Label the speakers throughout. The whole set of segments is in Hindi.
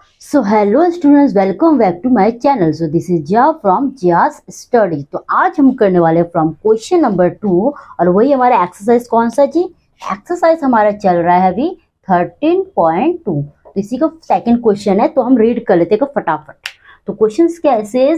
Speaker 1: So hello students, welcome back to my channel. So this is Jiya from Jiya's study. तो आज हम करने वाले फ्रॉम क्वेश्चन नंबर 2 और वही हमारा एक्सरसाइज कौन सा जी? एक्सरसाइज हमारा चल रहा है अभी 13.2। तो इसी का सेकंड क्वेश्चन है, तो हम रीड कर लेते हैं फटाफट। तो क्वेश्चन कैसे?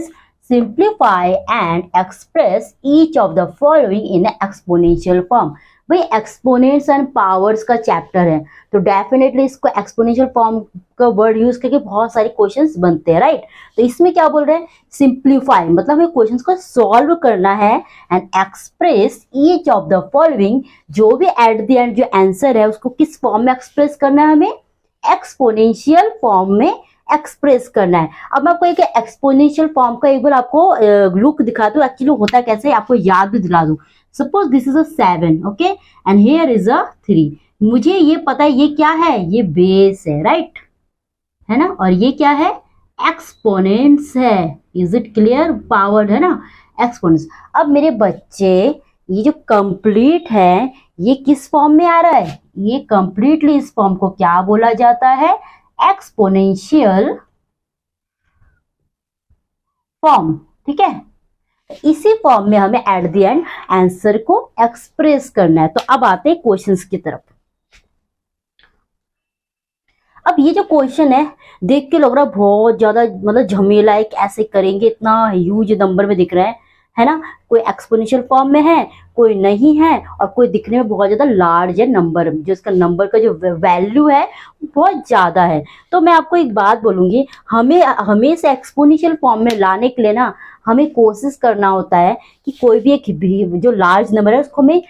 Speaker 1: Simplify and express each of the following in exponential form. भाई एक्सपोनेंट्स एंड पावर्स का चैप्टर है, तो डेफिनेटली इसको एक्सपोनेंशियल फॉर्म का वर्ड यूज करके बहुत सारे क्वेश्चंस बनते हैं, राइट। तो इसमें क्या बोल रहे हैं? सिंप्लीफाई मतलब हमें क्वेश्चंस को सॉल्व करना है and express each of the following, जो भी एट द एंड जो आंसर है उसको किस फॉर्म में एक्सप्रेस करना है? हमें एक्सपोनेंशियल फॉर्म में एक्सप्रेस करना है। अब मैं आपको एक एक्सपोनेंशियल फॉर्म का एक बार आपको लुक दिखा दूं, एक्चुअली होता कैसे आपको याद भी दिला दूं। Suppose this is a 7, okay, and here is a 3। मुझे ये पता है ये क्या है, ये बेस है, राइट, है ना, और ये क्या है? एक्सपोनेंट्स है। Is it clear? पावर्ड है ना, एक्सपोनेंट्स। अब मेरे बच्चे, ये जो कंप्लीट है ये किस फॉर्म में आ रहा है? ये कंप्लीटली इस फॉर्म को क्या बोला जाता है? एक्सपोनेंशियल फॉर्म, ठीक है। इसी फॉर्म में हमें एट द एंड आंसर को एक्सप्रेस करना है। तो अब आते हैं क्वेश्चंस की तरफ। अब ये जो क्वेश्चन है देख के लग रहा है बहुत ज्यादा मतलब झमेला है, कैसे करेंगे, इतना ह्यूज नंबर में दिख रहा है ना। कोई एक्सपोनेंशियल फॉर्म में है, कोई नहीं है, और कोई दिखने में बहुत ज्यादा लार्ज है नंबर, जो इसका नंबर का जो वैल्यू है बहुत ज्यादा है। तो मैं आपको एक बात बोलूंगी, हमें हमेशा एक्सपोनेंशियल फॉर्म में लाने के लिए ना हमें कोशिश करना होता है कि कोई भी एक जो लार्ज नंबर है उसको हमें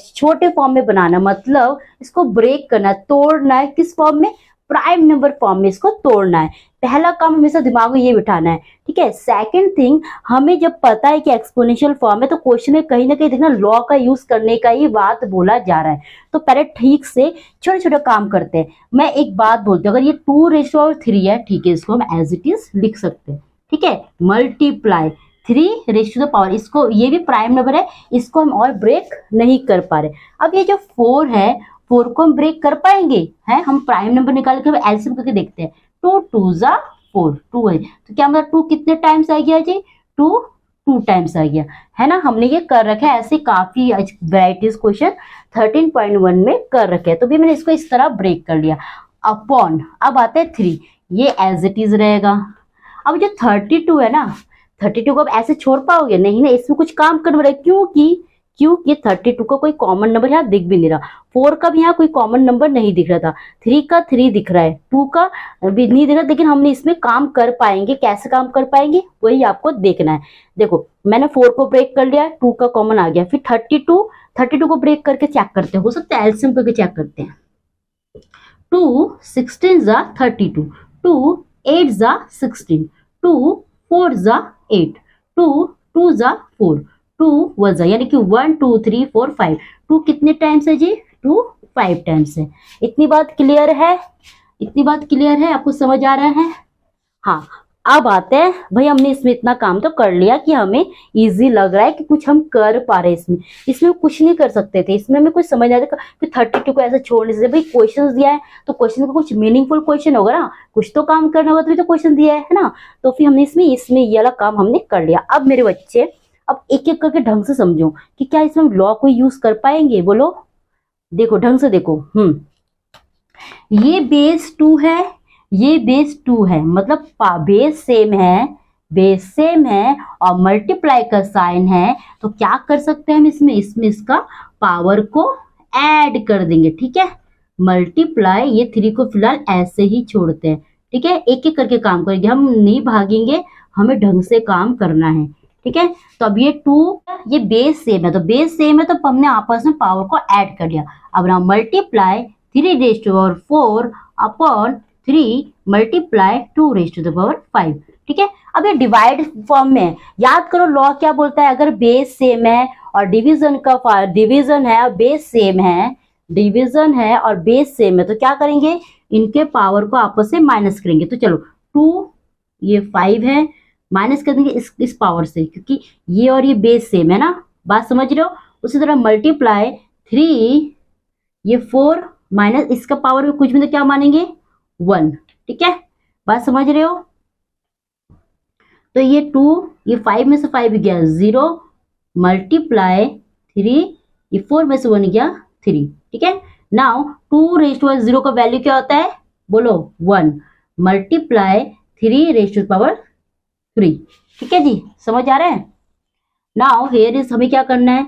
Speaker 1: छोटे फॉर्म में बनाना, मतलब इसको ब्रेक करना, तोड़ना है। किस फॉर्म में? प्राइम नंबर फॉर्म में इसको तोड़ना है। पहला काम हमेशा दिमाग में ये बिठाना है, ठीक है। सेकंड थिंग, हमें जब पता है कि एक्सपोनेंशियल फॉर्म है तो क्वेश्चन में कहीं ना कहीं देखना लॉ का यूज करने का ही बात बोला जा रहा है। तो पहले ठीक से छोटे छोटे काम करते हैं। मैं एक बात बोलती हूँ, अगर ये 2/3 है, ठीक है, इसको हम एज इट इज लिख सकते हैं, ठीक है। मल्टीप्लाई 3 इसको, ये भी प्राइम नंबर है, इसको हम और ब्रेक नहीं कर पा रहे। अब ये जो 4 है, 4 को हम ब्रेक कर पाएंगे? है, हम प्राइम नंबर निकाल के एलसीएम करके देखते हैं। 2 2 जा 4, 2 है, तो क्या मतलब 2 कितने टाइम्स आ गया जी? 2 टाइम्स आ गया, है ना। हमने ये कर रखा है, ऐसे काफी वेराइटीज क्वेश्चन 13.1 में कर रखे हैं। तो भी मैंने इसको इस तरह ब्रेक कर लिया। अपॉन, अब आते हैं 3, ये एज इट इज रहेगा। अब जो 32 है ना, 32 को अब ऐसे छोड़ पाओगे? नहीं ना, इसमें कुछ काम करना पड़ेगा, क्योंकि 32 का कोई कॉमन नंबर यहाँ दिख भी नहीं रहा। 4 का भी यहाँ कोई कॉमन नंबर नहीं दिख रहा था। 3 का 3 दिख रहा है, 2 का भी नहीं दिख रहा, लेकिन हमने इसमें काम कर पाएंगे। कैसे काम कर पाएंगे वही आपको देखना है। देखो मैंने 4 को ब्रेक कर लिया, 2 का कॉमन आ गया, फिर 32 को ब्रेक करके चेक करते हैं, हो सकता है एलसीएम करके चेक करते हैं। 2 16 जा 32, 2 8 जा 16, 2 4 जा 8, 2 जा 4, 2 1 यानी कि 1 2 3 4 5। 2 कितने टाइम्स है जी? 2 5 टाइम्स है। इतनी बात क्लियर है? इतनी बात क्लियर है? आपको समझ आ रहा है? हाँ, अब आते हैं भाई, हमने इसमें इतना काम तो कर लिया कि हमें इजी लग रहा है कि कुछ हम कर पा रहे हैं। इसमें कुछ नहीं कर सकते थे, इसमें हमें कुछ समझ नहीं आता कि 32 को ऐसे छोड़ने से। भाई क्वेश्चन दिया है तो क्वेश्चन का कुछ मीनिंगफुल क्वेश्चन होगा ना, कुछ तो काम करना होगा, तभी तो क्वेश्चन दिया है ना। तो फिर हमने इसमें ये वाला काम हमने कर लिया। अब मेरे बच्चे, अब एक एक करके ढंग से समझो कि क्या इसमें हम लॉ को यूज कर पाएंगे, बोलो। देखो ढंग से देखो, ये बेस 2 है, ये बेस 2 है, मतलब बेस सेम है और मल्टीप्लाई का साइन है। तो क्या कर सकते हैं हम इसमें इसका पावर को ऐड कर देंगे, ठीक है। मल्टीप्लाई, ये 3 को फिलहाल ऐसे ही छोड़ते हैं, ठीक है। एक एक करके काम करेंगे, हम नहीं भागेंगे, हमें ढंग से काम करना है, ठीक है। तो अब ये 2, ये बेस सेम है, तो बेस सेम है तो हमने आपस में पावर को ऐड कर लिया। अब ना मल्टीप्लाई 3 4 अपॉन 3 मल्टीप्लाई 2 5, ठीक है। अब ये डिवाइड फॉर्म में है। याद करो लॉ क्या बोलता है, अगर बेस सेम है और डिवीजन है और बेस सेम है, डिवीजन है और बेस सेम है, तो क्या करेंगे? इनके पावर को आपस में माइनस करेंगे। तो चलो 2, ये 5 है, माइनस कर देंगे इस पावर से, क्योंकि ये और ये बेस सेम है ना, बात समझ रहे हो। उसी तरह मल्टीप्लाई 3, ये 4 माइनस इसका पावर में कुछ भी तो क्या मानेंगे? 1, ठीक है। बात समझ रहे हो? तो ये 2, ये 5 में से 5 गया 0, मल्टीप्लाई 3, ये 4 में से 1 गया 3। ठीक है, नाउ 2 रेज़ टू पावर 0 का वैल्यू क्या होता है? बोलो 1, मल्टीप्लाई 3 रेज़ टू पावर 3। ठीक है जी, समझ आ रहा है? नाउ हियर इज हमें क्या करना है,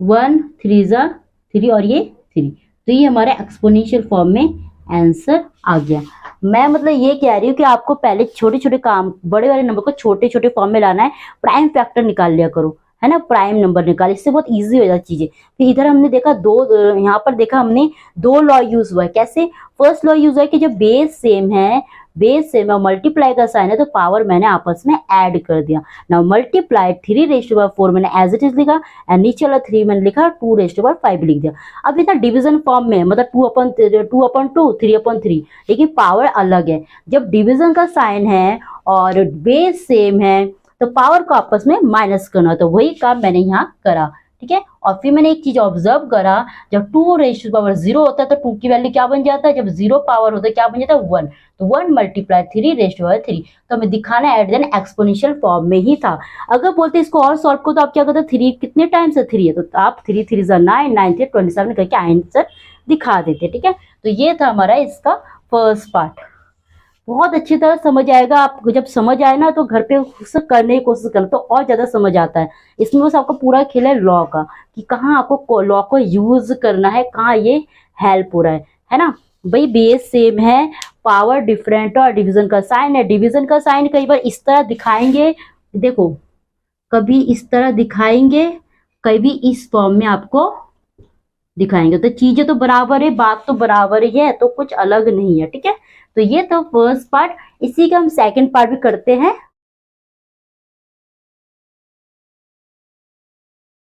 Speaker 1: 1 3 जा 3 और ये 3, तो ये हमारे एक्सपोनेंशियल फॉर्म में आंसर आ गया। मैं मतलब ये कह रही हूँ कि आपको पहले छोटे छोटे काम, बड़े वाले नंबर को छोटे छोटे फॉर्म में लाना है। प्राइम फैक्टर निकाल लिया करो, है ना, प्राइम नंबर निकाल, इससे बहुत इजी हो जाती चीजें। फिर इधर हमने देखा यहाँ पर देखा हमने 2 लॉ यूज हुआ है। कैसे? फर्स्ट लॉ यूज हुआ है कि जब बेस सेम है, मल्टीप्लाई का साइन है, तो पावर मैंने आपस में ऐड कर दिया। Now multiply 3 raise to power 4 मैंने एज इट इज लिखा, एंड नीचे वाला 3 मैंने लिखा, 2 रेज़ टू पावर 5 लिख दिया। अब इधर डिवीजन फॉर्म में, मतलब 2/2 3/3, लेकिन पावर अलग है। जब डिवीजन का साइन है और बेस सेम है तो पावर को आपस में माइनस करना, तो वही काम मैंने यहाँ करा। ठीक है, और फिर मैंने एक चीज ऑब्जर्व करा, जब 2 रेज़ टू पावर 0 होता है तो 2 की वैल्यू क्या बन जाता है, जब 0 पावर होता है क्या बन जाता है, 1। तो 1 मल्टीप्लाई 3 रेज़ टू पावर 3, तो हमें दिखाना एट देन एक्सपोनेंशियल फॉर्म में ही था। अगर बोलते इसको और सॉल्व को, तो आप क्या करते, 3 कितने टाइम्स है, 3 है, तो आप 3 3 9 9 3 27 करके आंसर दिखा देते। ठीक है, तो ये था हमारा इसका फर्स्ट पार्ट। बहुत अच्छी तरह समझ आएगा। आपको जब समझ आए ना तो घर पे उससे करने की कोशिश करना, तो और ज्यादा समझ आता है। इसमें बस आपको पूरा खेल है लॉ का, कि कहाँ आपको लॉ को यूज करना है, कहाँ ये हेल्प हो रहा है ना। भाई बेस सेम है, पावर डिफरेंट और डिवीजन का साइन है। डिवीजन का साइन कई बार इस तरह दिखाएंगे, देखो कभी इस तरह दिखाएंगे, कभी इस फॉर्म में आपको दिखाएंगे, तो चीजें तो बराबर है, बात तो बराबर ही है, तो कुछ अलग नहीं है। ठीक है, तो ये तो फर्स्ट पार्ट। इसी का हम सेकंड पार्ट भी करते हैं।